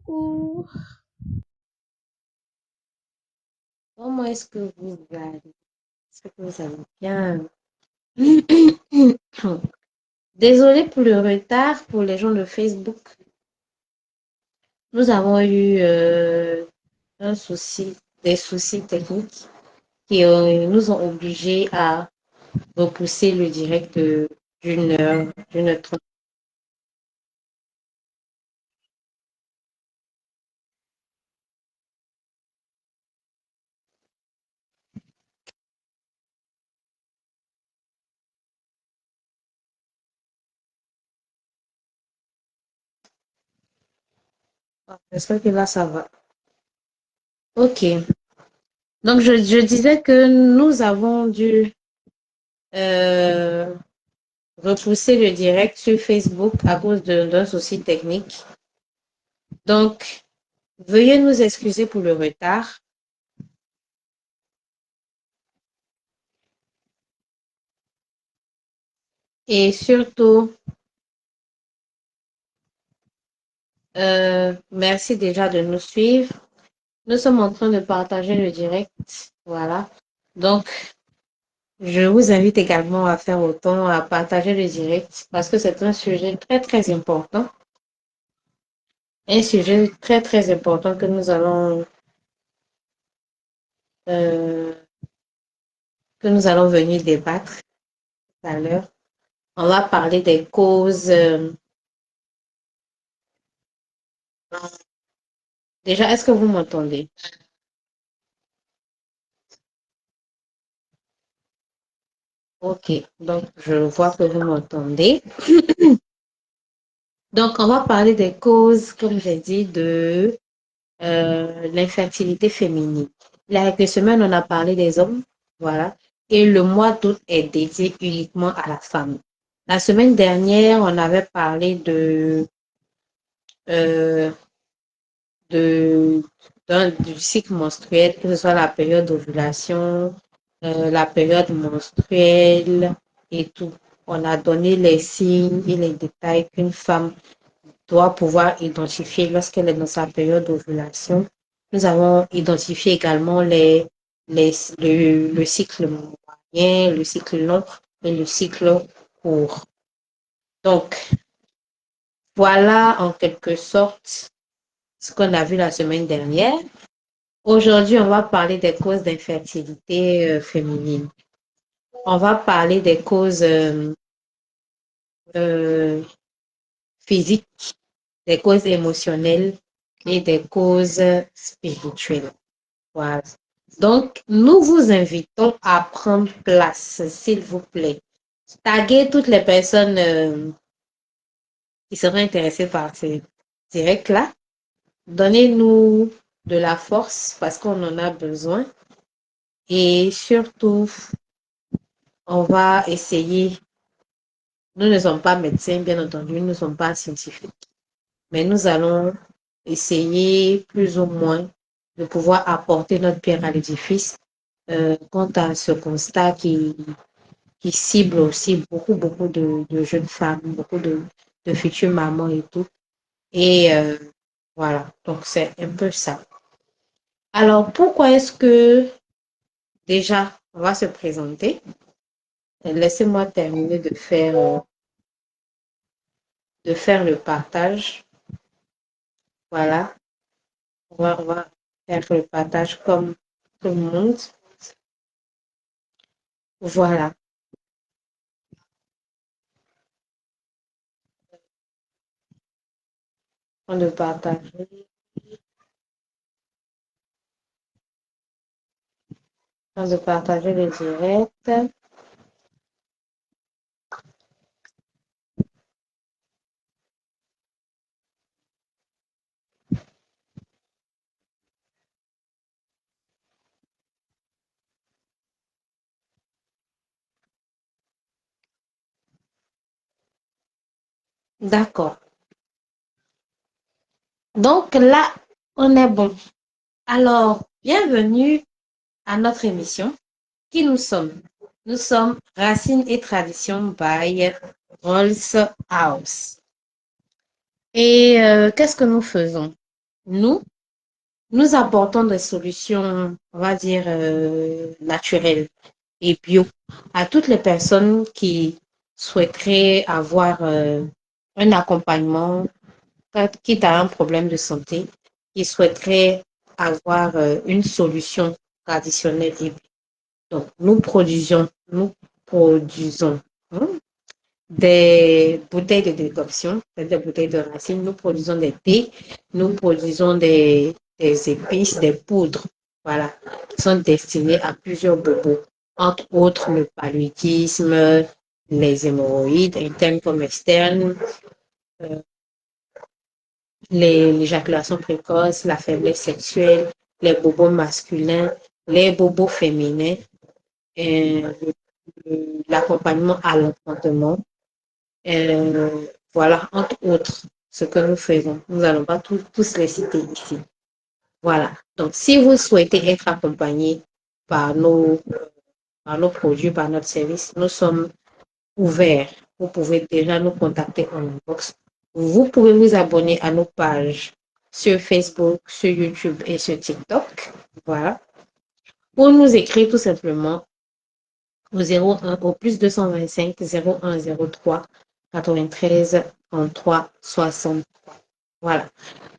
Coucou, comment est-ce que vous allez? Est-ce que vous allez bien? Désolée pour le retard pour les gens de Facebook. Nous avons eu un souci, des soucis techniques qui nous ont obligés à repousser le direct d'une heure trente. J'espère que là, ça va. Ok. Donc, je disais que nous avons dû euh, repousser le direct sur Facebook à cause d'un souci technique. Donc, veuillez nous excuser pour le retard et surtout, merci déjà de nous suivre. Nous sommes en train de partager le direct. Voilà. Donc, je vous invite également à faire autant, à partager le direct parce que c'est un sujet très, très important. Un sujet très, très important euh, que nous allons venir débattre tout à l'heure. On va parler des causes. Déjà, est-ce que vous m'entendez? Ok, donc je vois que vous m'entendez. Donc, on va parler des causes, comme j'ai dit, de l'infertilité féminine. Il y a quelques semaines, on a parlé des hommes, voilà, et le mois d'août est dédié uniquement à la femme. La semaine dernière, on avait parlé euh, de, du cycle menstruel, que ce soit la période d'ovulation, la période menstruelle et tout. On a donné les signes et les détails qu'une femme doit pouvoir identifier lorsqu'elle est dans sa période d'ovulation. Nous avons identifié également le cycle moyen, le cycle long et le cycle court. Donc, voilà en quelque sorte ce qu'on a vu la semaine dernière. Aujourd'hui, on va parler des causes d'infertilité féminine. On va parler des causes euh, physiques, des causes émotionnelles et des causes spirituelles. Voilà. Donc, nous vous invitons à prendre place, s'il vous plaît. Taguez toutes les personnes qui seraient intéressées par ces directs-là. Donnez-nous de la force parce qu'on en a besoin. Et surtout, on va essayer. Nous ne sommes pas médecins, bien entendu, nous ne sommes pas scientifiques, mais nous allons essayer plus ou moins de pouvoir apporter notre pierre à l'édifice quant à ce constat qui cible aussi beaucoup de jeunes femmes, beaucoup de futures mamans et tout. Et voilà, donc c'est un peu ça. Alors, pourquoi est-ce que déjà, on va se présenter? Laissez-moi terminer de faire le partage. Voilà, on va faire le partage comme tout le monde. Voilà, on le partage. On de partager le direct. D'accord. Donc là, on est bon. Alors, bienvenue à notre émission. Qui nous sommes? Nous sommes Racines et Traditions by Rolls House. Et qu'est-ce que nous faisons? nous, nous apportons des solutions, on va dire, naturelles et bio à toutes les personnes qui souhaiteraient avoir un accompagnement, quitte à un problème de santé, qui souhaiteraient avoir une solution traditionnelle et bio. Donc, nous produisons hein, des bouteilles de décoction, des bouteilles de racines, nous produisons des thés, nous produisons des épices, des poudres, voilà, qui sont destinées à plusieurs bobos, entre autres le paludisme, les hémorroïdes internes comme externes, euh, l'éjaculation précoce, la faiblesse sexuelle, les bobos masculins, les bobos féminins, l'accompagnement à l'enfantement. Voilà, entre autres, ce que nous faisons. Nous n'allons pas tous les citer ici. Voilà. Donc, si vous souhaitez être accompagné par par nos produits, par notre service, nous sommes ouverts. Vous pouvez déjà nous contacter en inbox. Vous pouvez vous abonner à nos pages sur Facebook, sur YouTube et sur TikTok. Voilà. Ou nous écrire tout simplement au 01, au plus 225 01 03 93 33 60. Voilà.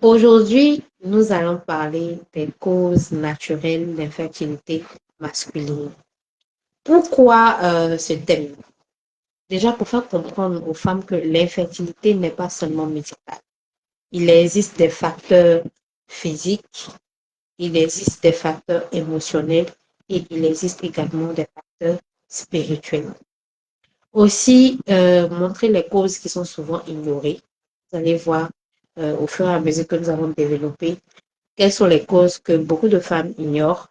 Aujourd'hui, nous allons parler des causes naturelles d'infertilité masculine. Pourquoi ce thème? Déjà, pour faire comprendre aux femmes que l'infertilité n'est pas seulement médicale. Il existe des facteurs physiques, il existe des facteurs émotionnels et il existe également des facteurs spirituels. Aussi, montrer les causes qui sont souvent ignorées. Vous allez voir au fur et à mesure que nous allons développer quelles sont les causes que beaucoup de femmes ignorent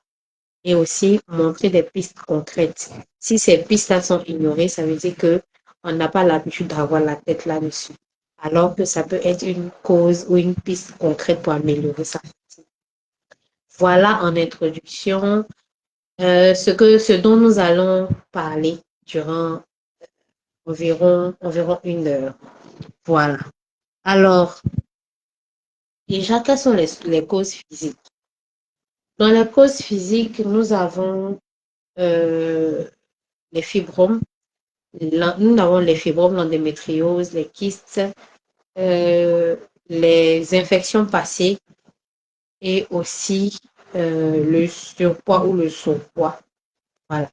et aussi montrer des pistes concrètes. Si ces pistes-là sont ignorées, ça veut dire que on n'a pas l'habitude d'avoir la tête là-dessus. Alors que ça peut être une cause ou une piste concrète pour améliorer ça. Voilà en introduction ce dont nous allons parler durant environ 1 heure. Voilà. Alors, déjà, quelles sont les causes physiques? Dans les causes physiques, nous avons euh, les fibromes. Nous avons les fibromes, l'endométriose, les kystes, euh, les infections passées et aussi le surpoids ou le surpoids. Voilà.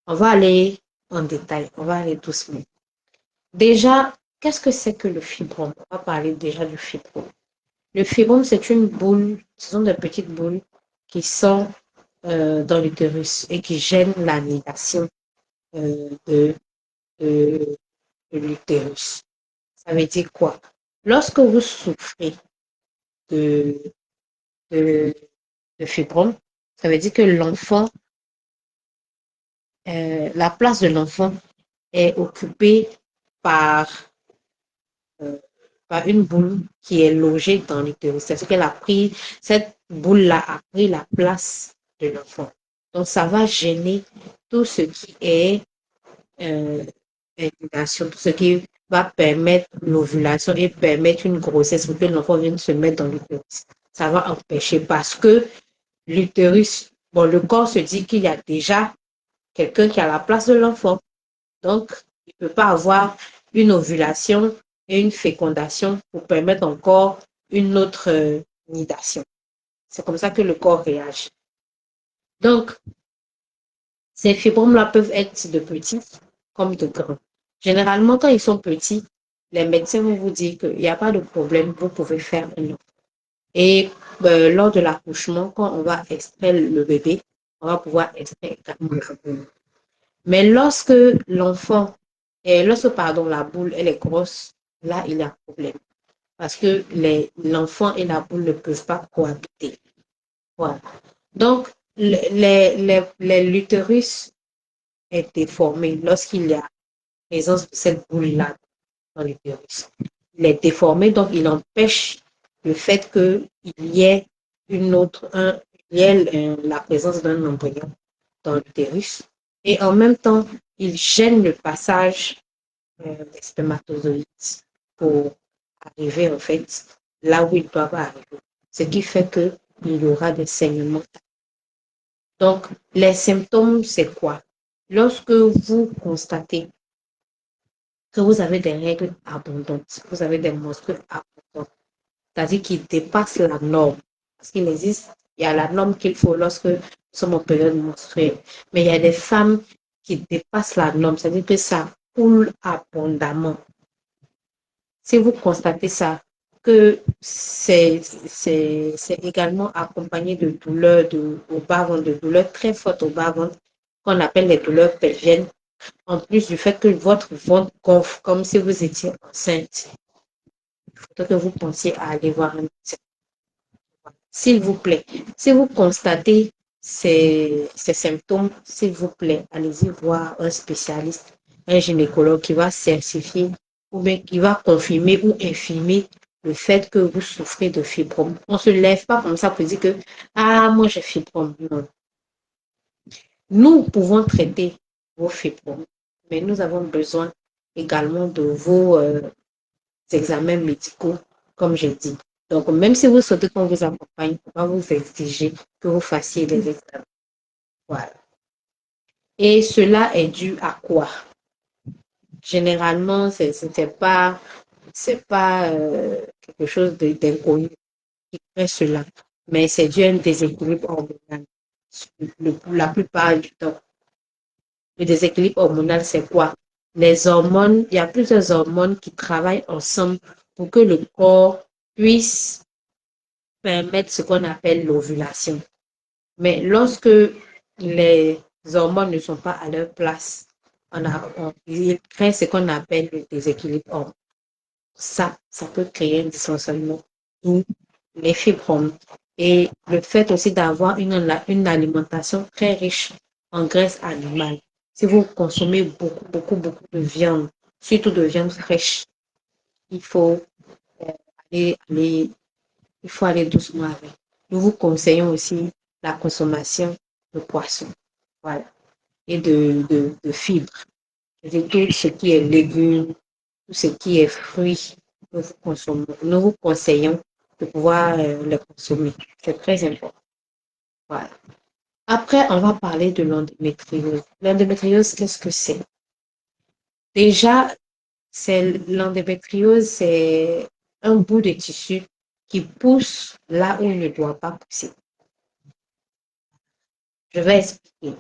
On va aller en détail, on va aller doucement. Déjà, qu'est-ce que c'est que le fibrome? On va parler déjà du fibrome. Le fibrome, c'est une boule, ce sont des petites boules qui sont dans l'utérus et qui gênent l'annulation de, de, de l'utérus. Ça veut dire quoi? Lorsque vous souffrez de, de, de fibrome, ça veut dire que la place de l'enfant est occupée par, euh, par une boule qui est logée dans l'utérus. C'est-à-dire qu'elle a pris, cette boule-là a pris la place de l'enfant. Donc, ça va gêner tout ce qui est tout ce qui va permettre l'ovulation et permettre une grossesse pour que l'enfant vienne se mettre dans l'utérus. Ça va empêcher parce que l'utérus, bon, le corps se dit qu'il y a déjà quelqu'un qui a la place de l'enfant. Donc, il ne peut pas avoir une ovulation et une fécondation pour permettre encore une autre nidation. C'est comme ça que le corps réagit. Donc, ces fibromes-là peuvent être de petits comme de grands. Généralement, quand ils sont petits, les médecins vont vous dire qu'il n'y a pas de problème, vous pouvez faire un enfant. Et lors de l'accouchement, quand on va extraire le bébé, on va pouvoir extraire également la boule. Mais lorsque la boule elle est grosse, là, il y a un problème. Parce que l'enfant et la boule ne peuvent pas cohabiter. Voilà. Donc, l'utérus est déformé lorsqu'il y a présence de cette boule-là dans l'utérus. Il est déformé, donc il empêche le fait qu'il y ait la présence d'un embryon dans l'utérus. Et en même temps, il gêne le passage des spermatozoïdes pour arriver en fait là où ils doivent arriver. ce qui fait qu'il y aura des saignements. Donc, les symptômes, c'est quoi? Lorsque vous constatez que vous avez des règles abondantes, vous avez des menstrues abondantes, c'est-à-dire qui dépassent la norme. Parce qu'il existe, il y a la norme qu'il faut lorsque nous sommes en période menstruelle. Mais il y a des femmes qui dépassent la norme, c'est-à-dire que ça coule abondamment. Si vous constatez ça, que c'est également accompagné de douleurs au bas-ventre, de douleurs très fortes au bas-ventre, qu'on appelle les douleurs pelviennes, en plus du fait que votre ventre gonfle comme si vous étiez enceinte. Il faudrait que vous pensiez à aller voir un médecin. S'il vous plaît, si vous constatez ces symptômes, s'il vous plaît, allez-y voir un spécialiste, un gynécologue qui va certifier ou bien qui va confirmer ou infirmer le fait que vous souffrez de fibrome. On ne se lève pas comme ça pour dire que, ah, moi j'ai fibrome. Non. Nous pouvons traiter vos fibromes, mais nous avons besoin également de vos examens médicaux, comme j'ai dit. Donc, même si vous souhaitez qu'on vous accompagne, on va vous exiger que vous fassiez des examens. Voilà. Et cela est dû à quoi? Généralement, c'est pas quelque chose d'inconnu qui fait cela, mais c'est dû à un déséquilibre hormonal la plupart du temps. Le déséquilibre hormonal, c'est quoi? Les hormones, il y a plusieurs hormones qui travaillent ensemble pour que le corps puisse permettre ce qu'on appelle l'ovulation. Mais lorsque les hormones ne sont pas à leur place, il crée ce qu'on appelle le déséquilibre hormonal. Ça peut créer un dysfonctionnement ou les fibromes. Et le fait aussi d'avoir une alimentation très riche en graisse animale. Si vous consommez beaucoup de viande, surtout de viande fraîche, il faut aller il faut aller doucement avec. Nous vous conseillons aussi la consommation de poissons, voilà, et de fibres. Tout ce qui est légumes, tout ce qui est fruits, nous vous conseillons de pouvoir les consommer. C'est très important. Voilà. Après, on va parler de l'endométriose. L'endométriose, qu'est-ce que c'est? Déjà, l'endométriose, c'est un bout de tissu qui pousse là où il ne doit pas pousser. Je vais expliquer.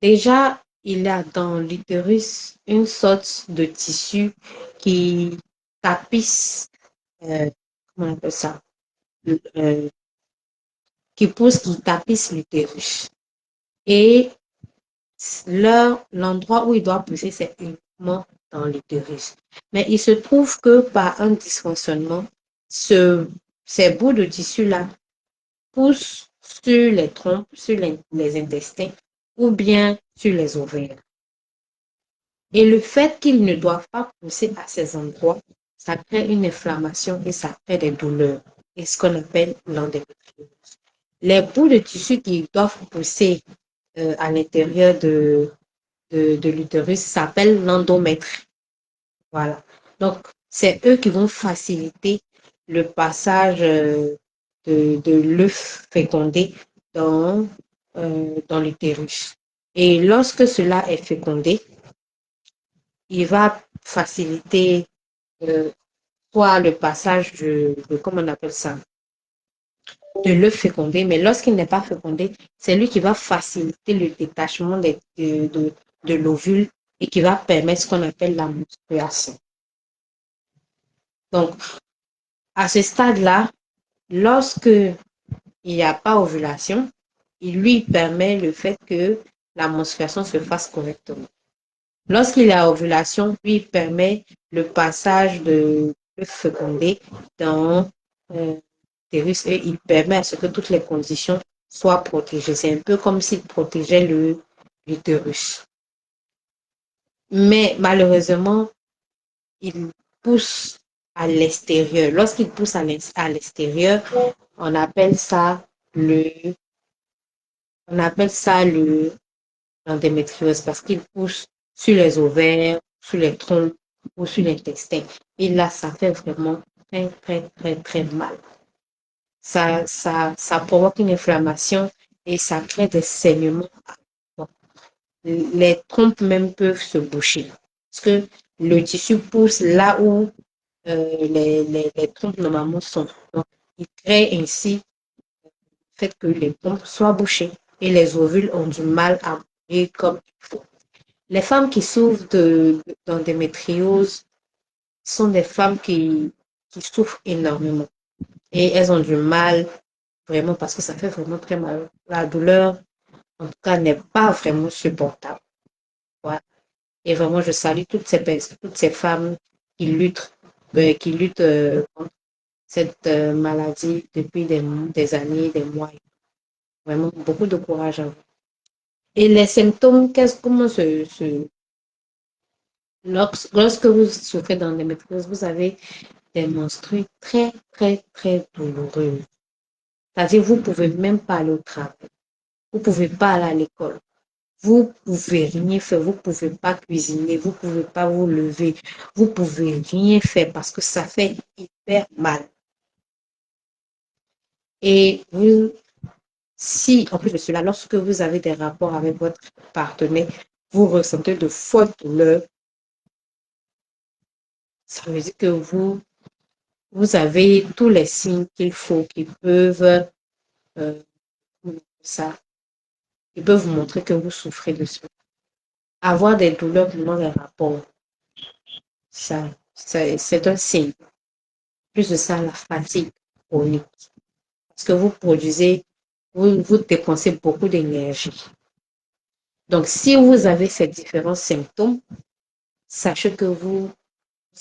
Déjà, il y a dans l'utérus une sorte de tissu qui tapisse, comment on appelle ça, euh, qui tapisse l'utérus. Et l'endroit où il doit pousser, c'est uniquement dans l'utérus. Mais il se trouve que par un dysfonctionnement, ces bouts de tissu-là poussent sur les trompes, sur les intestins ou bien sur les ovaires. Et le fait qu'ils ne doivent pas pousser à ces endroits, ça crée une inflammation et ça crée des douleurs. Et ce qu'on appelle l'endométriose. Les bouts de tissu qui doivent pousser à l'intérieur de l'utérus s'appellent l'endomètre. Voilà. Donc, c'est eux qui vont faciliter le passage de l'œuf fécondé dans l'utérus. Et lorsque cela est fécondé, il va faciliter soit le passage comment on appelle ça, de l'œuf fécondé, mais lorsqu'il n'est pas fécondé, c'est lui qui va faciliter le détachement de l'ovule et qui va permettre ce qu'on appelle la menstruation. Donc, à ce stade-là, lorsque il n'y a pas ovulation, il lui permet le fait que la menstruation se fasse correctement. Lorsqu'il y a ovulation, lui permet le passage de l'œuf fécondé dans l'utérus et il permet à ce que toutes les conditions soient protégées. C'est un peu comme s'il protégeait l'utérus. Mais malheureusement, il pousse à l'extérieur. Lorsqu'il pousse à l'extérieur, on appelle ça l'endométriose parce qu'il pousse sur les ovaires, sur les trompes ou sur l'intestin. Et là, ça fait vraiment très mal. ça provoque une inflammation et ça crée des saignements. Bon, les trompes même peuvent se boucher. Parce que le tissu pousse là où les trompes normalement sont. Donc, il crée ainsi le fait que les trompes soient bouchées et les ovules ont du mal à bouger comme il faut. Les femmes qui souffrent d'endométriose sont des femmes qui souffrent énormément et elles ont du mal vraiment parce que ça fait vraiment très mal. La douleur, en tout cas, n'est pas vraiment supportable. Voilà. Et vraiment, je salue toutes ces femmes qui luttent contre cette maladie depuis des années, des mois. Vraiment, beaucoup de courage à vous. Et les symptômes, comment lorsque vous souffrez d'endométriose, vous avez des menstrues très, très, très douloureuses. C'est-à-dire, vous ne pouvez même pas aller au travail. Vous ne pouvez pas aller à l'école. Vous pouvez rien faire. Vous ne pouvez pas cuisiner. Vous ne pouvez pas vous lever. Vous ne pouvez rien faire parce que ça fait hyper mal. Et si, en plus de cela, lorsque vous avez des rapports avec votre partenaire, vous ressentez de fortes douleurs, ça veut dire que vous avez tous les signes qu'il faut qui peuvent, euh, ça, qui peuvent vous montrer que vous souffrez de ça. Avoir des douleurs pendant les rapports, c'est un signe. Plus de ça, la fatigue chronique. Parce que vous dépensez beaucoup d'énergie. Donc, si vous avez ces différents symptômes, sachez que vous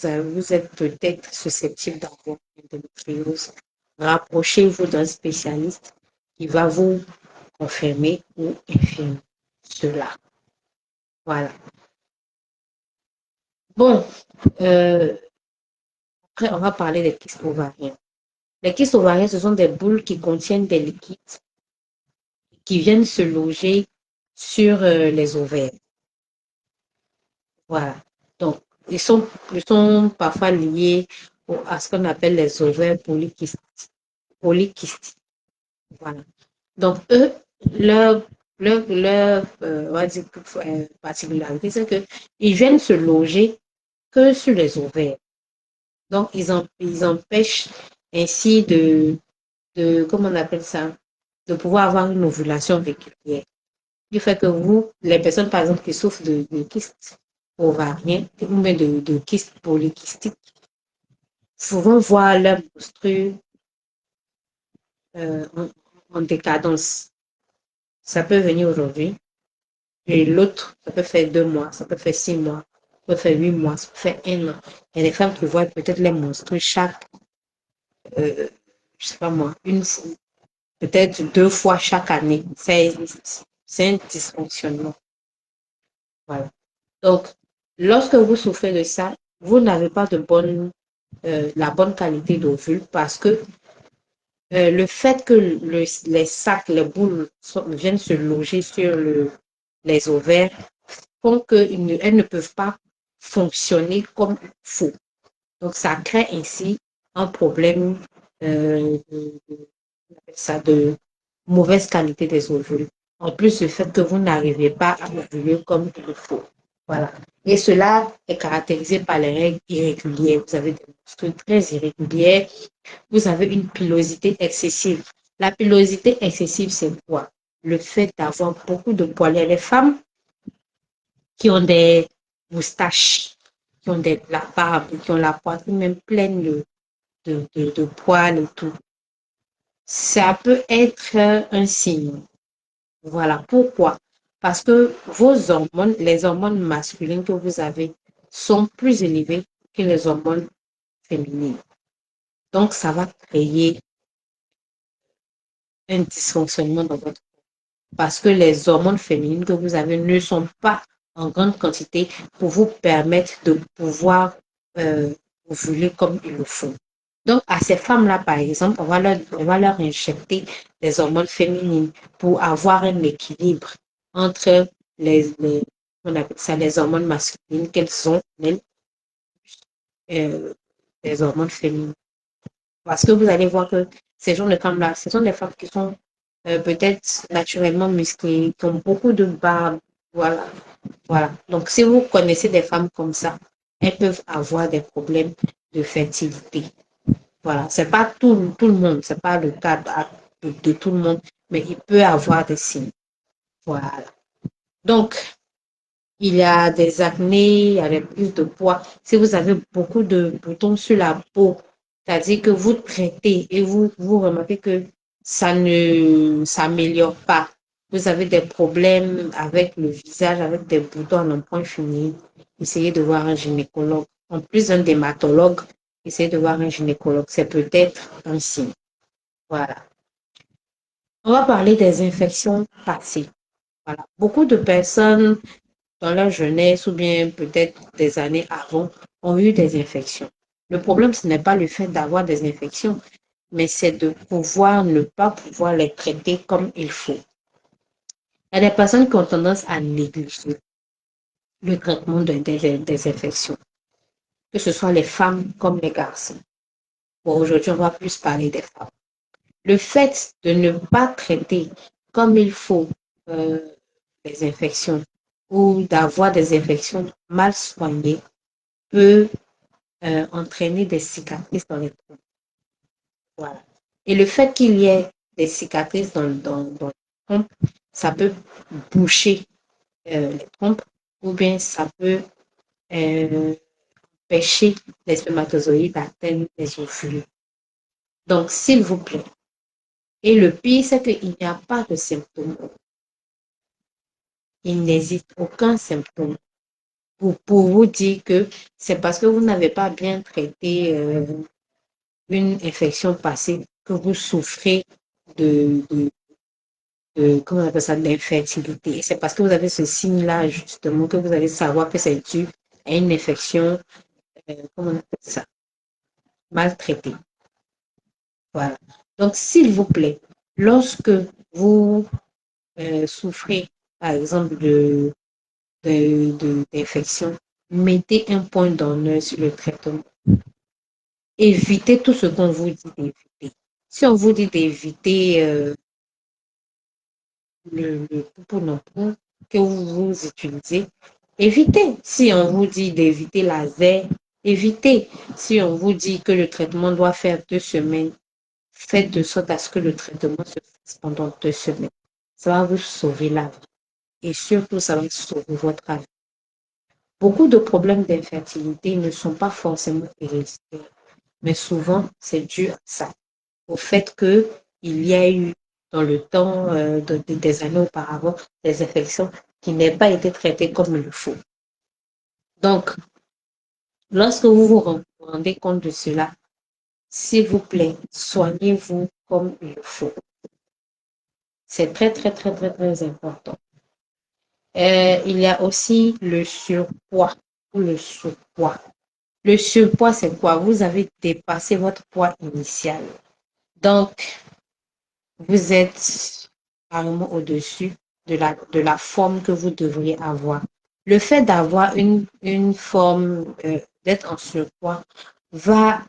êtes peut-être susceptible d'avoir une endométriose. Rapprochez-vous d'un spécialiste qui va vous confirmer ou infirmer cela. Voilà. Bon, euh, après, on va parler des kystes ovariens. Les kystes ovariens, ce sont des boules qui contiennent des liquides qui viennent se loger sur les ovaires. Voilà. Donc, ils sont parfois liés à ce qu'on appelle les ovaires polykystiques. Voilà. Donc, eux, leur on va dire, particularité, c'est qu'ils viennent se loger que sur les ovaires. Donc, ils empêchent ainsi comment on appelle ça, de pouvoir avoir une ovulation régulière. Du fait que les personnes, par exemple, qui souffrent de kystes ovariens ou même de kystes polykystiques, souvent voir leur menstru euh, en, en décadence. Ça peut venir aujourd'hui, et l'autre, ça peut faire 2 mois, ça peut faire 6 mois, ça peut faire 8 mois, ça peut faire 1 an. Il y a des femmes qui voient peut-être les menstrues chaque, je sais pas moi, peut-être 2 fois chaque année. C'est un dysfonctionnement. Voilà. Donc, lorsque vous souffrez de ça, vous n'avez pas la bonne qualité d'ovule parce que le fait que les sacs, les boules viennent se loger sur les ovaires font qu'elles ne peuvent pas fonctionner comme il faut. Donc, ça crée ainsi un problème de mauvaise qualité des ovules. En plus du fait que vous n'arrivez pas à ovuler comme il faut. Voilà. Et cela est caractérisé par les règles irrégulières. Vous avez des menstrues très irrégulières. Vous avez une pilosité excessive. La pilosité excessive, c'est quoi? Le fait d'avoir beaucoup de poils. Il y a les femmes qui ont des moustaches, qui ont la barbe, qui ont la poitrine même pleine de poils et tout. Ça peut être un signe. Voilà. Pourquoi? Parce que vos hormones, les hormones masculines que vous avez, sont plus élevées que les hormones féminines. Donc, ça va créer un dysfonctionnement dans votre corps. Parce que les hormones féminines que vous avez ne sont pas en grande quantité pour vous permettre de pouvoir ovuler comme il le faut. Donc, à ces femmes-là, par exemple, on va leur injecter des hormones féminines pour avoir un équilibre entre on appelle ça les hormones masculines qu'elles ont, euh, les hormones féminines. Parce que vous allez voir que ces genres de femmes-là, ce sont des femmes qui sont peut-être naturellement musclées, qui ont beaucoup de barbe. Voilà. Voilà. Donc, si vous connaissez des femmes comme ça, elles peuvent avoir des problèmes de fertilité. Voilà. C'est pas tout le monde, c'est pas le cas de tout le monde, mais il peut avoir des signes. Voilà. Donc, il y a des acnés, il y a des prises de poids. Si vous avez beaucoup de boutons sur la peau, c'est-à-dire que vous traitez et vous remarquez que ça ne s'améliore pas. Vous avez des problèmes avec le visage, avec des boutons à n'en point finir. Essayez de voir un gynécologue. En plus d'un dermatologue, essayez de voir un gynécologue. C'est peut-être un signe. Voilà. On va parler des infections passées. Voilà. Beaucoup de personnes dans leur jeunesse ou bien peut-être des années avant ont eu des infections. Le problème, ce n'est pas le fait d'avoir des infections, mais c'est de pouvoir ne pas pouvoir les traiter comme il faut. Il y a des personnes qui ont tendance à négliger le traitement des infections, que ce soit les femmes comme les garçons. Bon, aujourd'hui, on va plus parler des femmes. Le fait de ne pas traiter comme il faut euh, les infections ou d'avoir des infections mal soignées peut entraîner des cicatrices dans les trompes. Voilà. Et le fait qu'il y ait des cicatrices dans les trompes, ça peut boucher les trompes ou bien ça peut euh, empêcher les spermatozoïdes d'atteindre les ovules. Donc, s'il vous plaît. Et le pire, c'est qu'il n'y a pas de symptômes. Il n'existe aucun symptôme pour vous dire que c'est parce que vous n'avez pas bien traité une infection passée que vous souffrez comment on appelle ça, d'infertilité. Et c'est parce que vous avez ce signe-là, justement, que vous allez savoir que c'est dû à une infection, comment on appelle ça, maltraitée. Voilà. Donc, s'il vous plaît, lorsque vous souffrez, par exemple, d'infection, mettez un point d'honneur sur le traitement. Évitez tout ce qu'on vous dit d'éviter. Si on vous dit d'éviter le pouponapou que vous utilisez, évitez. Si on vous dit d'éviter laser, évitez. Si on vous dit que le traitement doit faire 2 semaines, faites de sorte à ce que le traitement se fasse pendant 2 semaines. Ça va vous sauver la vie. Et surtout, ça va sauver votre vie. Beaucoup de problèmes d'infertilité ne sont pas forcément héréditaires, mais souvent, c'est dû à ça, au fait qu'il y a eu dans le temps des années auparavant des infections qui n'aient pas été traitées comme il le faut. Donc, lorsque vous vous rendez compte de cela, s'il vous plaît, soignez-vous comme il le faut. C'est très, très, très, très, très important. Il y a aussi le surpoids ou le surpoids. Le surpoids, c'est quoi? Vous avez dépassé votre poids initial. Donc, vous êtes carrément au-dessus de la forme que vous devriez avoir. Le fait d'avoir une forme, d'être en surpoids, va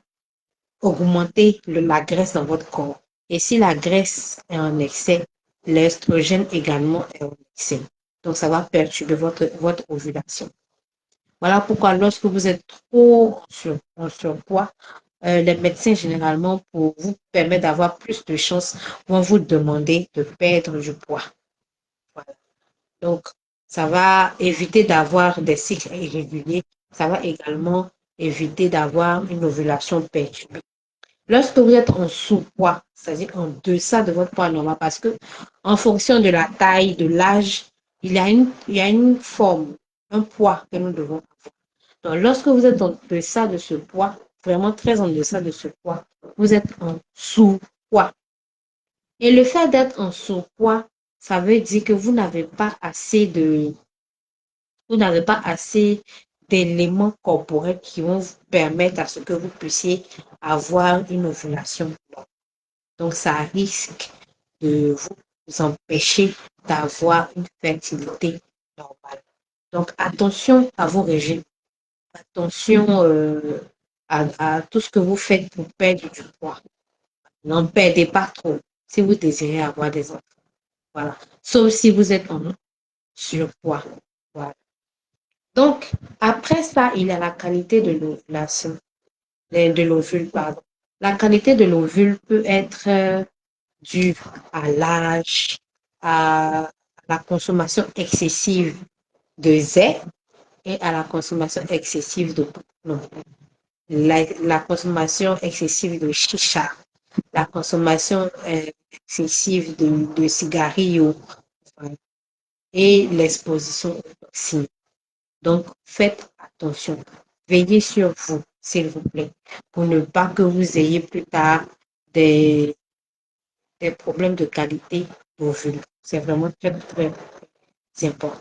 augmenter la graisse dans votre corps. Et si la graisse est en excès, l'estrogène également est en excès. Donc, ça va perturber votre ovulation. Voilà pourquoi lorsque vous êtes trop en surpoids, les médecins, généralement, pour vous permettre d'avoir plus de chances, vont vous demander de perdre du poids. Voilà. Donc, ça va éviter d'avoir des cycles irréguliers. Ça va également éviter d'avoir une ovulation perturbée. Lorsque vous êtes en sous-poids, c'est-à-dire en deçà de votre poids normal, parce que en fonction de la taille, de l'âge, il y a une forme, un poids que nous devons avoir. Donc, lorsque vous êtes en deçà de ce poids, vraiment très en deçà de ce poids, vous êtes en sous-poids. Et le fait d'être en sous-poids, ça veut dire que vous n'avez pas assez d'éléments corporels qui vont vous permettre à ce que vous puissiez avoir une ovulation. Donc, ça risque de vous empêcher d'avoir une fertilité normale. Donc, attention à vos régimes. Attention à tout ce que vous faites pour perdre du poids. N'en perdez pas trop si vous désirez avoir des enfants. Voilà. Sauf si vous êtes en surpoids. Voilà. Donc, après ça, il y a la qualité de l'ovulation, de l'ovule, pardon. La qualité de l'ovule peut être due à l'âge, à la consommation excessive de zè et à la consommation excessive de non, la consommation excessive de chicha, la consommation excessive de cigarillos et l'exposition aux toxines. Donc, faites attention. Veillez sur vous, s'il vous plaît, pour ne pas que vous ayez plus tard des, des problèmes de qualité d'ovule. C'est vraiment très, très important.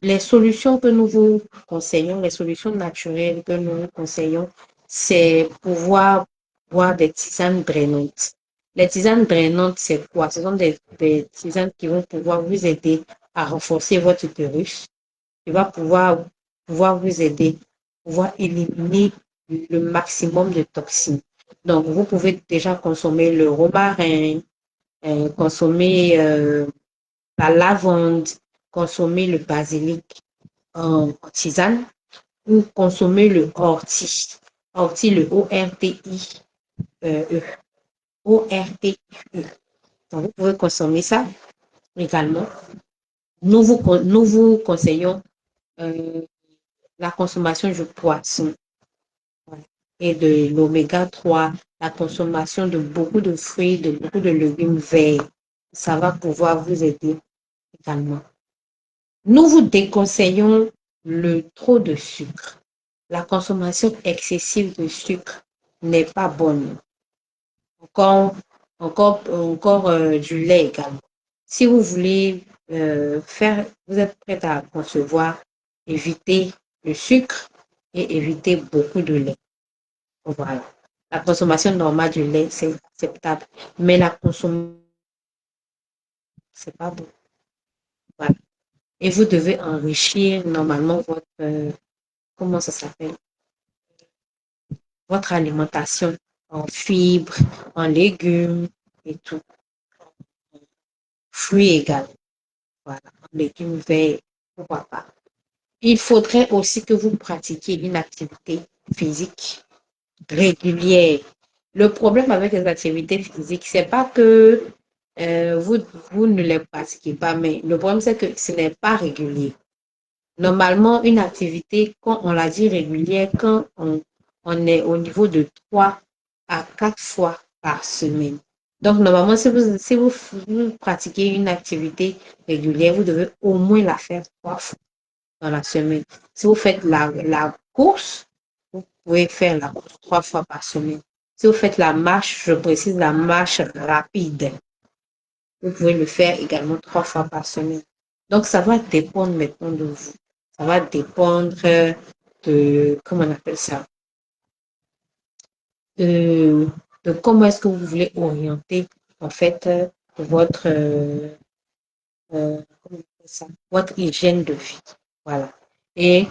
Les solutions que nous vous conseillons, les solutions naturelles que nous vous conseillons, c'est pouvoir boire des tisanes drainantes. Les tisanes drainantes, c'est quoi? Ce sont des tisanes qui vont pouvoir vous aider à renforcer votre utérus, qui va pouvoir vous aider, pouvoir éliminer le maximum de toxines. Donc, vous pouvez déjà consommer le romarin, consommer la lavande, consommer le basilic en tisane ou consommer le ortie. Ortie, le O-R-T-I-E. O-R-T-I-E. Donc, vous pouvez consommer ça également. Nous vous conseillons euh, la consommation du poisson et de l'oméga 3, la consommation de beaucoup de fruits, de beaucoup de légumes verts. Ça va pouvoir vous aider également. Nous vous déconseillons le trop de sucre. La consommation excessive de sucre n'est pas bonne. Encore du lait également. Si vous voulez vous êtes prête à concevoir, évitez le sucre et évitez beaucoup de lait. Voilà. La consommation normale du lait, c'est acceptable, mais la consommation, c'est pas bon. Voilà. Et vous devez enrichir normalement comment ça s'appelle, votre alimentation en fibres, en légumes et tout. Fruits également. Voilà. En légumes verts, pourquoi pas. Il faudrait aussi que vous pratiquiez une activité physique régulière. Le problème avec les activités physiques, c'est pas que vous, vous ne les pratiquez pas, mais le problème, c'est que ce n'est pas régulier. Normalement, une activité, quand on l'a dit régulière, quand on est au niveau de 3 à 4 fois par semaine. Donc, normalement, vous pratiquez une activité régulière, vous devez au moins la faire 3 fois dans la semaine. Si vous faites la course, vous pouvez faire la course 3 fois par semaine. Si vous faites la marche, je précise la marche rapide, vous pouvez le faire également 3 fois par semaine. Donc, ça va dépendre maintenant de vous. Ça va dépendre de, comment on appelle ça, de, de comment est-ce que vous voulez orienter, en fait, votre, comment on appelle ça, votre hygiène de vie. Voilà. Et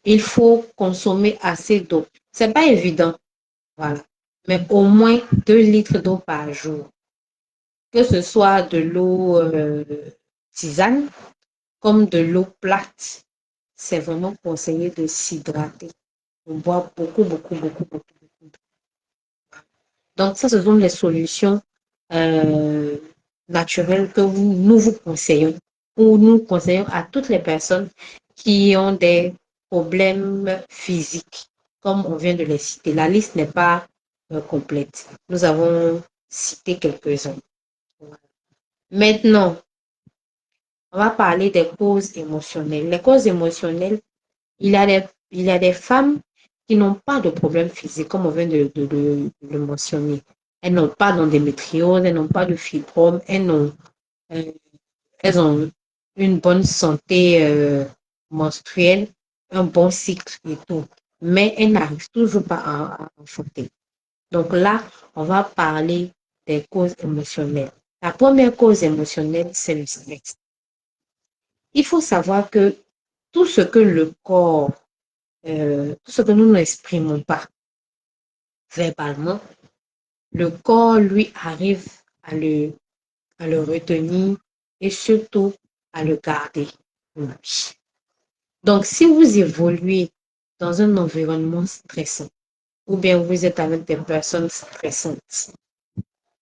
il faut consommer assez d'eau. C'est pas évident, voilà. Mais au moins 2 litres d'eau par jour. Que ce soit de l'eau tisane comme de l'eau plate. C'est vraiment conseillé de s'hydrater. On boit beaucoup, beaucoup, beaucoup, beaucoup, beaucoup. Donc, ça, ce sont les solutions euh, naturelles que nous vous conseillons, ou nous conseillons à toutes les personnes qui ont des problèmes physiques, comme on vient de les citer. La liste n'est pas complète. Nous avons cité quelques-uns. Maintenant, on va parler des causes émotionnelles. Les causes émotionnelles, il y a des femmes qui n'ont pas de problème physique, comme on vient de le mentionner. Elles n'ont pas d'endométriose, elles n'ont pas de fibrome, euh, elles ont une bonne santé menstruelle, un bon cycle et tout. Mais elles n'arrivent toujours pas à enfanter. Donc là, on va parler des causes émotionnelles. La première cause émotionnelle, c'est le stress. Il faut savoir que tout ce que le corps, tout ce que nous n'exprimons pas verbalement, le corps, lui, arrive à le retenir et surtout à le garder. Oui. Donc, si vous évoluez dans un environnement stressant, ou bien vous êtes avec des personnes stressantes,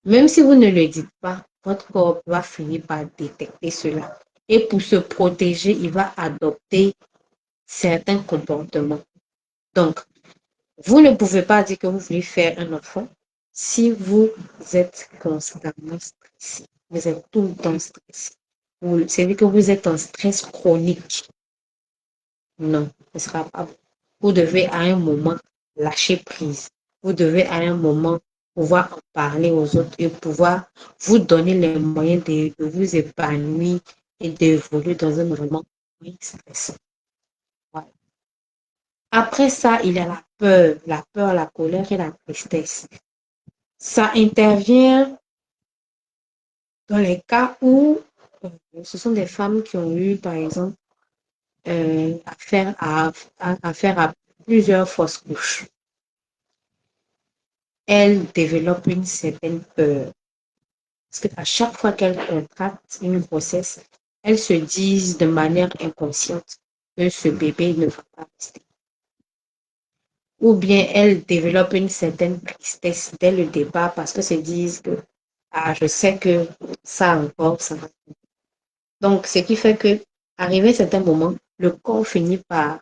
même si vous ne le dites pas, votre corps va finir par détecter cela. Et pour se protéger, il va adopter certains comportements. Donc, vous ne pouvez pas dire que vous voulez faire un enfant si vous êtes constamment stressé. Vous êtes tout le temps stressé. C'est-à-dire que vous êtes en stress chronique. Non, ce sera pas. Vous devez à un moment lâcher prise. Vous devez à un moment pouvoir en parler aux autres et pouvoir vous donner les moyens de vous épanouir et d'évoluer dans un environnement moins stressant. Voilà. Après ça, il y a la peur, la colère et la tristesse. Ça intervient dans les cas où ce sont des femmes qui ont eu, par exemple, affaire à plusieurs fausses couches. Elles développent une certaine peur. Parce qu'à chaque fois qu'elles contractent une grossesse, elles se disent de manière inconsciente que ce bébé ne va pas rester. Ou bien elles développent une certaine tristesse dès le départ parce qu'elles se disent que je sais que ça encore, ça va. Donc, ce qui fait que, arrivé à un certain moment, le corps finit par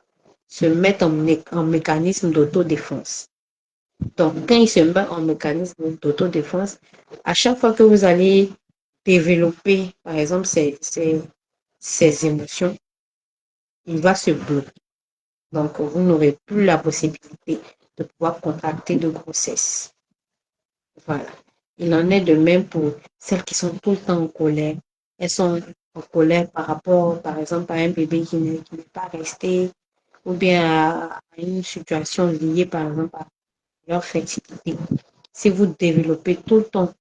se mettre en mécanisme d'autodéfense. Donc, quand il se met en mécanisme d'autodéfense, à chaque fois que vous allez développer, par exemple, ces émotions, il va se bloquer. Donc, vous n'aurez plus la possibilité de pouvoir contracter de grossesse. Voilà. Il en est de même pour celles qui sont tout le temps en colère. Elles sont en colère par rapport, par exemple, à un bébé qui n'est pas resté, ou bien à une situation liée, par exemple, à leur fertilité. Si vous développez tout le temps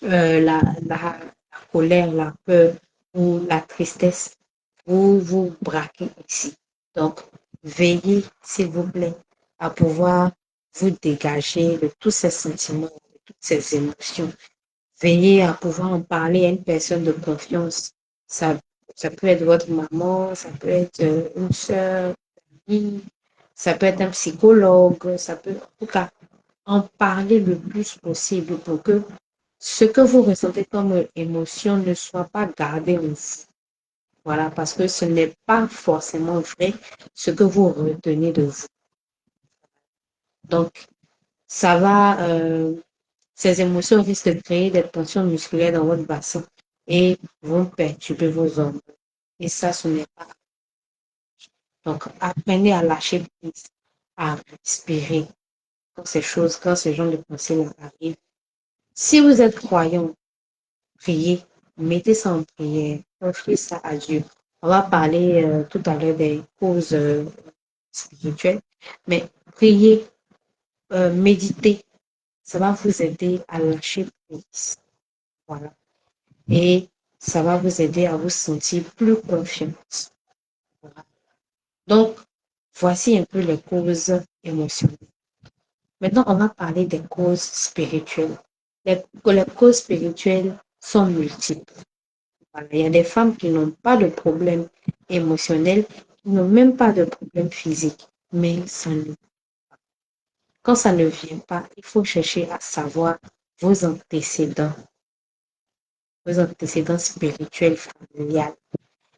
la colère, la peur ou la tristesse, vous vous braquez ici. Donc, veillez, s'il vous plaît, à pouvoir vous dégager de tous ces sentiments, de toutes ces émotions. Veillez à pouvoir en parler à une personne de confiance. Ça, ça peut être votre maman, ça peut être une soeur, ça peut être un psychologue, ça peut, en tout cas, en parler le plus possible pour que ce que vous ressentez comme émotion ne soit pas gardé en vous. Voilà, parce que ce n'est pas forcément vrai ce que vous retenez de vous. Donc, ça va, ces émotions risquent de créer des tensions musculaires dans votre bassin et vont perturber vos organes. Et ça, ce n'est pas. Donc, apprenez à lâcher prise, à respirer quand ces genres de pensées arrivent. Si vous êtes croyant, priez, mettez ça en prière, confiez ça à Dieu. On va parler tout à l'heure des causes spirituelles, mais priez, méditez, ça va vous aider à lâcher prise. Voilà. Et ça va vous aider à vous sentir plus confiante. Voilà. Donc, voici un peu les causes émotionnelles. Maintenant, on va parler des causes spirituelles. Les causes spirituelles sont multiples. Voilà. Il y a des femmes qui n'ont pas de problème émotionnel, qui n'ont même pas de problème physique, mais quand ça ne vient pas, il faut chercher à savoir vos antécédents spirituels, familiales.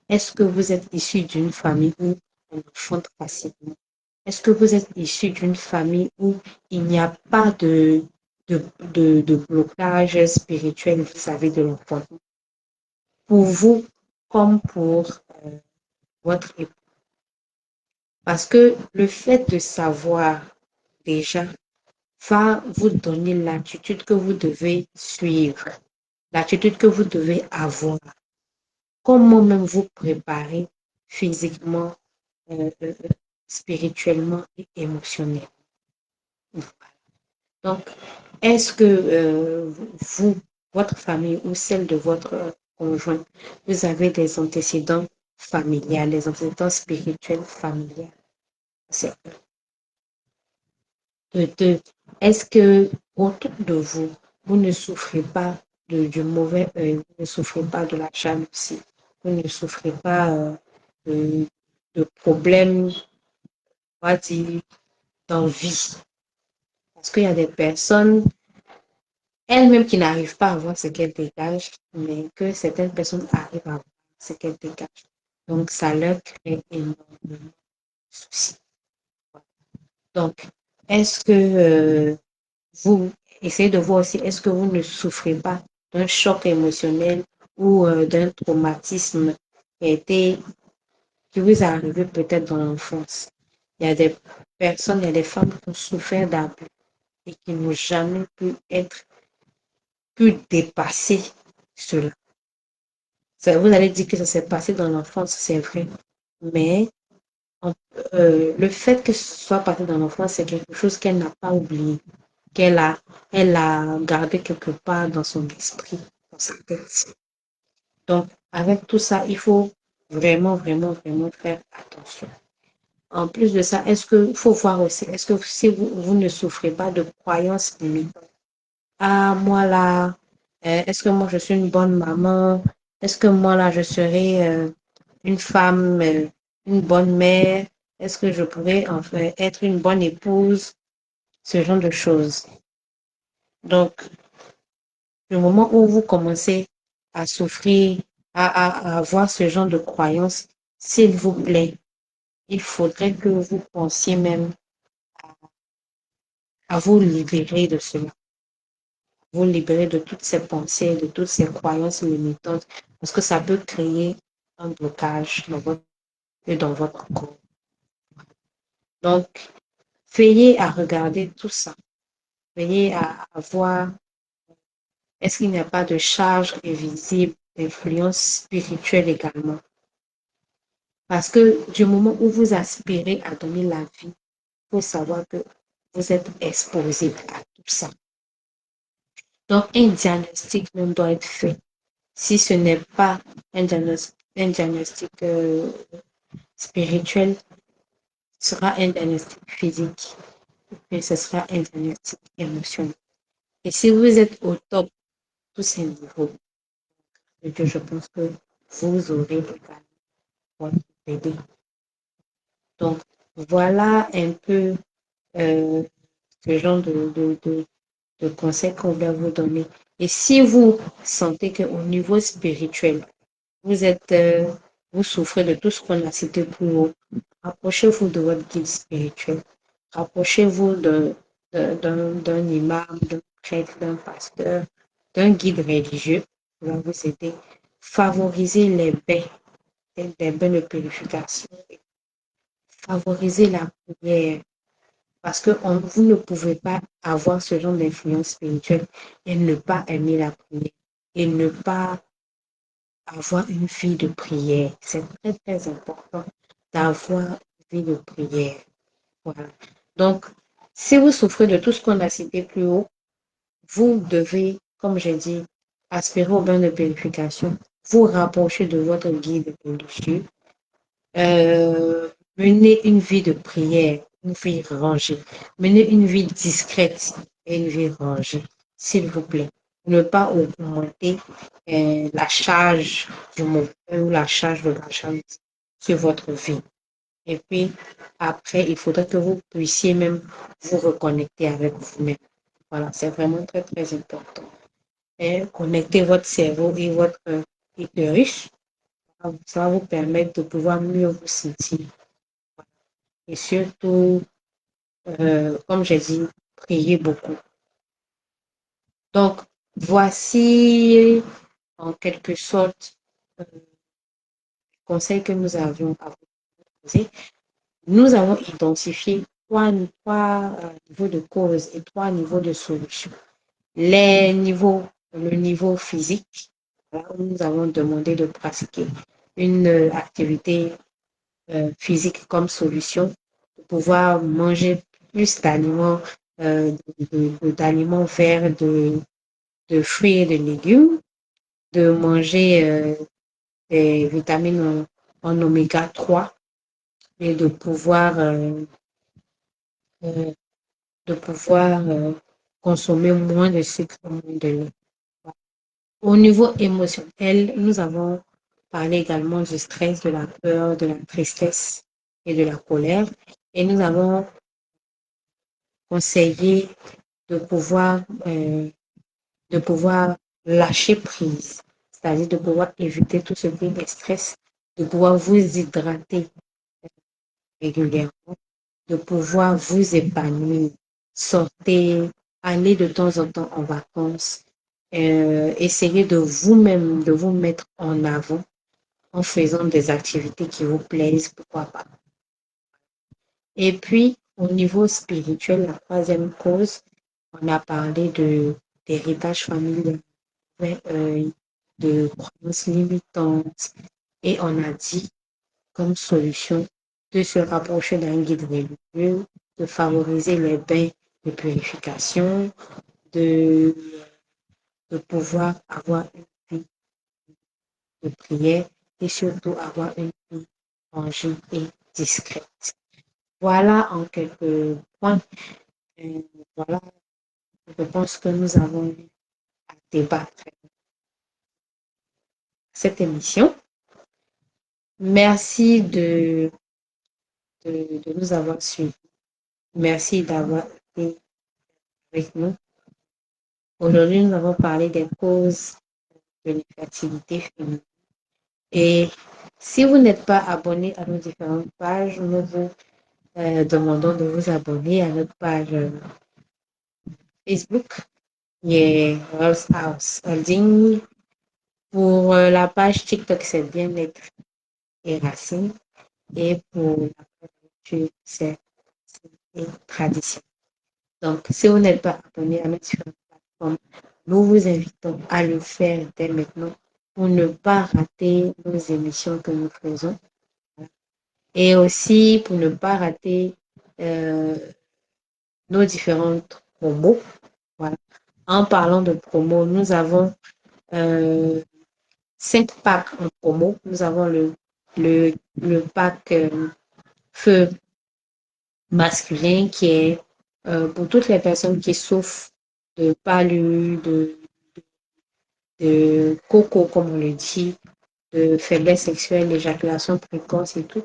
Est-ce que vous êtes issu d'une famille où on enfante facilement? Est-ce que vous êtes issu d'une famille où il n'y a pas de blocage spirituel vis-à-vis de l'enfantement? Pour vous, comme pour votre époux. Parce que le fait de savoir déjà va vous donner l'attitude que vous devez suivre, l'attitude que vous devez avoir, comment même vous préparer physiquement, euh, euh, spirituellement et émotionnellement. Donc, est-ce que vous, votre famille ou celle de votre conjoint, vous avez des antécédents familiales, des antécédents spirituels familiales? C'est de deux. Est-ce que autour de vous, vous ne souffrez pas du mauvais œil, vous ne souffrez pas de la jalousie, vous ne souffrez pas de, de problèmes, on va dire, d'envie. Parce qu'il y a des personnes, elles-mêmes qui n'arrivent pas à voir ce qu'elles dégagent, mais que certaines personnes arrivent à voir ce qu'elles dégagent. Donc, ça leur crée énormément de soucis. Donc, est-ce que vous essayez de voir aussi, est-ce que vous ne souffrez pas d'un choc émotionnel ou d'un traumatisme qui vous est arrivé peut-être dans l'enfance? Il y a des personnes, il y a des femmes qui ont souffert d'abus et qui n'ont jamais pu dépasser cela. Vous allez dire que ça s'est passé dans l'enfance, c'est vrai, mais le fait que ce soit passé dans l'enfance, c'est quelque chose qu'elle n'a pas oublié, qu'elle a, elle a gardé quelque part dans son esprit, dans sa tête. Donc, avec tout ça, il faut vraiment, vraiment, vraiment faire attention. En plus de ça, est-ce que, faut voir aussi, est-ce que si vous ne souffrez pas de croyances limitantes, ah, moi là, est-ce que moi je suis une bonne maman? Est-ce que moi là je serai une femme, une bonne mère? Est-ce que je pourrais enfin être une bonne épouse? Ce genre de choses. Donc, le moment où vous commencez à souffrir, à avoir ce genre de croyances, s'il vous plaît, il faudrait que vous pensiez même à vous libérer de cela, vous libérer de toutes ces pensées, de toutes ces croyances limitantes, parce que ça peut créer un blocage dans votre corps. Donc, veillez à regarder tout ça. Veillez à voir, est-ce qu'il n'y a pas de charge invisible, d'influence spirituelle également. Parce que du moment où vous aspirez à donner la vie, il faut savoir que vous êtes exposé à tout ça. Donc, un diagnostic même doit être fait. Si ce n'est pas un diagnostic spirituel, ce sera un diagnostic physique et ce sera un diagnostic émotionnel. Et si vous êtes au top de tous ces niveaux, je pense que vous aurez votre bébé. Donc, voilà un peu euh, ce genre de conseils qu'on doit vous donner. Et si vous sentez qu'au niveau spirituel, vous êtes, vous souffrez de tout ce qu'on a cité plus haut, rapprochez-vous de votre guide spirituel. Rapprochez-vous d'un imam, d'un prêtre, d'un pasteur, d'un guide religieux qui va vous aider. Favorisez les bains de purification. Favorisez la prière. Parce que vous ne pouvez pas avoir ce genre d'influence spirituelle et ne pas aimer la prière et ne pas avoir une vie de prière. C'est très, très important d'avoir une vie de prière. Voilà. Donc, si vous souffrez de tout ce qu'on a cité plus haut, vous devez, comme j'ai dit, aspirer au bain de purification, vous rapprocher de votre guide religieux, mener une vie de prière, une vie rangée, mener une vie discrète et une vie rangée, s'il vous plaît. Ne pas augmenter la charge du mauvais ou la charge de la charge sur votre vie. Et puis, après, il faudrait que vous puissiez même vous reconnecter avec vous-même. Voilà, c'est vraiment très, très important. Et connecter votre cerveau et votre utérus, ça va vous permettre de pouvoir mieux vous sentir. Et surtout, comme j'ai dit, prier beaucoup. Donc, voici en quelque sorte les conseils que nous avions à vous poser. Nous avons identifié trois niveaux de cause et trois niveaux de solution. Le niveau physique, là où nous avons demandé de pratiquer une activité physique comme solution, de pouvoir manger plus d'aliments, d'aliments verts, de fruits et de légumes, de manger des vitamines en oméga 3 et euh, de pouvoir consommer moins de sucre, moins de lait. Au niveau émotionnel, nous avons parlé également du stress, de la peur, de la tristesse et de la colère. Et nous avons conseillé de pouvoir, euh, de pouvoir lâcher prise, c'est-à-dire de pouvoir éviter tout ce qui est stress, de pouvoir vous hydrater régulièrement, de pouvoir vous épanouir, sortir, aller de temps en temps en vacances, essayer de vous-même, de vous mettre en avant en faisant des activités qui vous plaisent, pourquoi pas. Et puis, au niveau spirituel, la troisième cause, on a parlé d'héritage familial, de croyances limitantes, et on a dit comme solution de se rapprocher d'un guide religieux, de favoriser les bains de purification, de, de pouvoir avoir une vie de prière et surtout avoir une vie rangée et discrète. Voilà en quelques points. Voilà, je pense que nous avons eu à débattre cette émission. Merci de nous avoir suivis. Merci d'avoir été avec nous. Aujourd'hui, nous avons parlé des causes de l'infertilité féminine. Et si vous n'êtes pas abonné à nos différentes pages, nous vous demandons de vous abonner à notre page Facebook, qui est Rose House Holding. Pour la page TikTok, c'est Bien-être et Racine. Et pour la page YouTube, c'est Tradition. Donc, si vous n'êtes pas abonné à notre différentes plateformes, nous vous invitons à le faire dès maintenant pour ne pas rater nos émissions que nous faisons. Et aussi pour ne pas rater euh, nos différentes promos. Voilà. En parlant de promos, nous avons 5 packs en promo. Nous avons le pack feu masculin qui est pour toutes les personnes qui souffrent de palud, de coco, comme on le dit, de faiblesse sexuelle, d'éjaculation précoce et tout.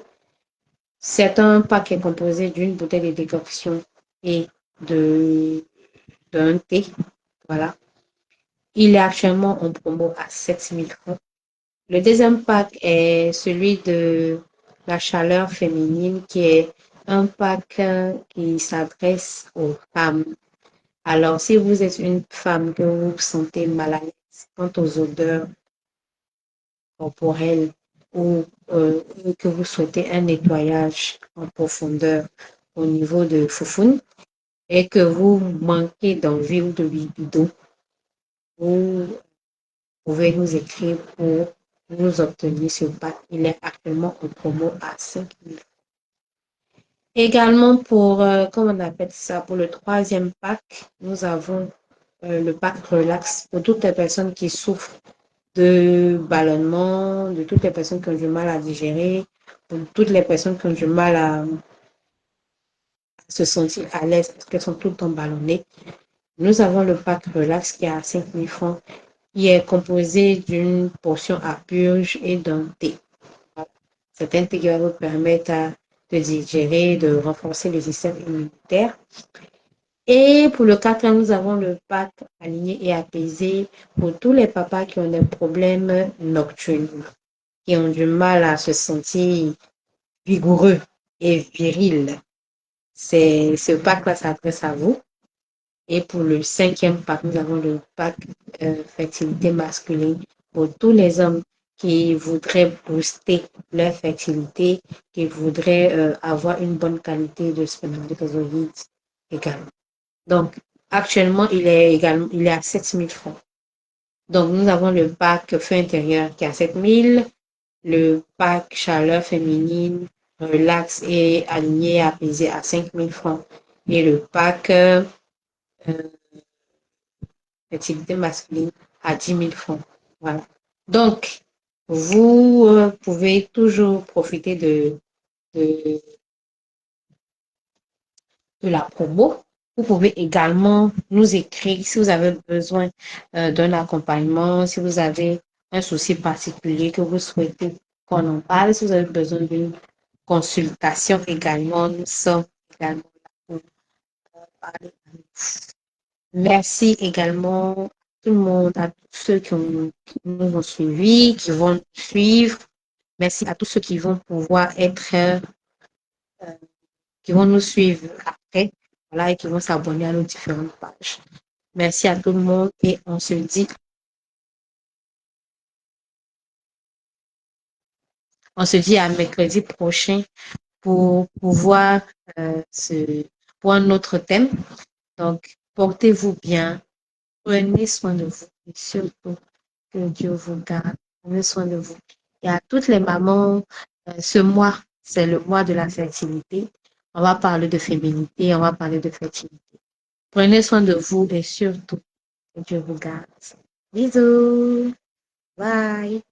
C'est un pack qui est composé d'une bouteille de décoction et d'un thé. Voilà. Il est actuellement en promo à 7 000 francs. Le deuxième pack est celui de la chaleur féminine, qui est un pack qui s'adresse aux femmes. Alors, si vous êtes une femme que vous vous sentez mal à l'aise quant aux odeurs corporelles ou que vous souhaitez un nettoyage en profondeur au niveau de Foufoune et que vous manquez d'envie ou de libido, vous pouvez nous écrire pour nous obtenir ce pack. Il est actuellement en promo à 5 000. Également pour, comment on appelle ça, pour le troisième pack, nous avons le pack relax pour toutes les personnes qui souffrent de ballonnement, de toutes les personnes qui ont du mal à digérer, pour toutes les personnes qui ont du mal à se sentir à l'aise parce qu'elles sont tout le temps ballonnées. Nous avons le pack relax qui est à 5 000 francs. Il est composé d'une portion à purge et d'un thé. C'est un thé qui va vous permettre de digérer, de renforcer le système immunitaire. Et pour le quatrième, nous avons le pack aligné et apaisé pour tous les papas qui ont des problèmes nocturnes, qui ont du mal à se sentir vigoureux et viril. Ce pack-là s'adresse à vous. Et pour le cinquième pack, nous avons le pack fertilité masculine pour tous les hommes qui voudraient booster leur fertilité, qui voudraient avoir une bonne qualité de spermatozoïdes également. Donc, actuellement, il est à 7 000 francs. Donc, nous avons le pack feu intérieur qui est à 7 000, le pack chaleur féminine, relax et aligné, apaisé à 5 000 francs. Et le pack fertilité masculine à 10 000 francs. Voilà. Donc, vous pouvez toujours profiter de, de la promo. Vous pouvez également nous écrire si vous avez besoin d'un accompagnement, si vous avez un souci particulier que vous souhaitez qu'on en parle, si vous avez besoin d'une consultation également, nous sommes également là pour parler. Merci également à tout le monde, à tous ceux qui nous ont suivis, qui vont nous suivre. Merci à tous ceux qui vont pouvoir être, qui vont nous suivre après, voilà, et qui vont s'abonner à nos différentes pages. Merci à tout le monde et on se dit à mercredi prochain pour pouvoir pour un autre thème. Donc, portez-vous bien, prenez soin de vous et surtout que Dieu vous garde. Prenez soin de vous. Et à toutes les mamans, ce mois, c'est le mois de la fertilité. On va parler de féminité, on va parler de fertilité. Prenez soin de vous et surtout que Dieu vous garde. Bisous. Bye.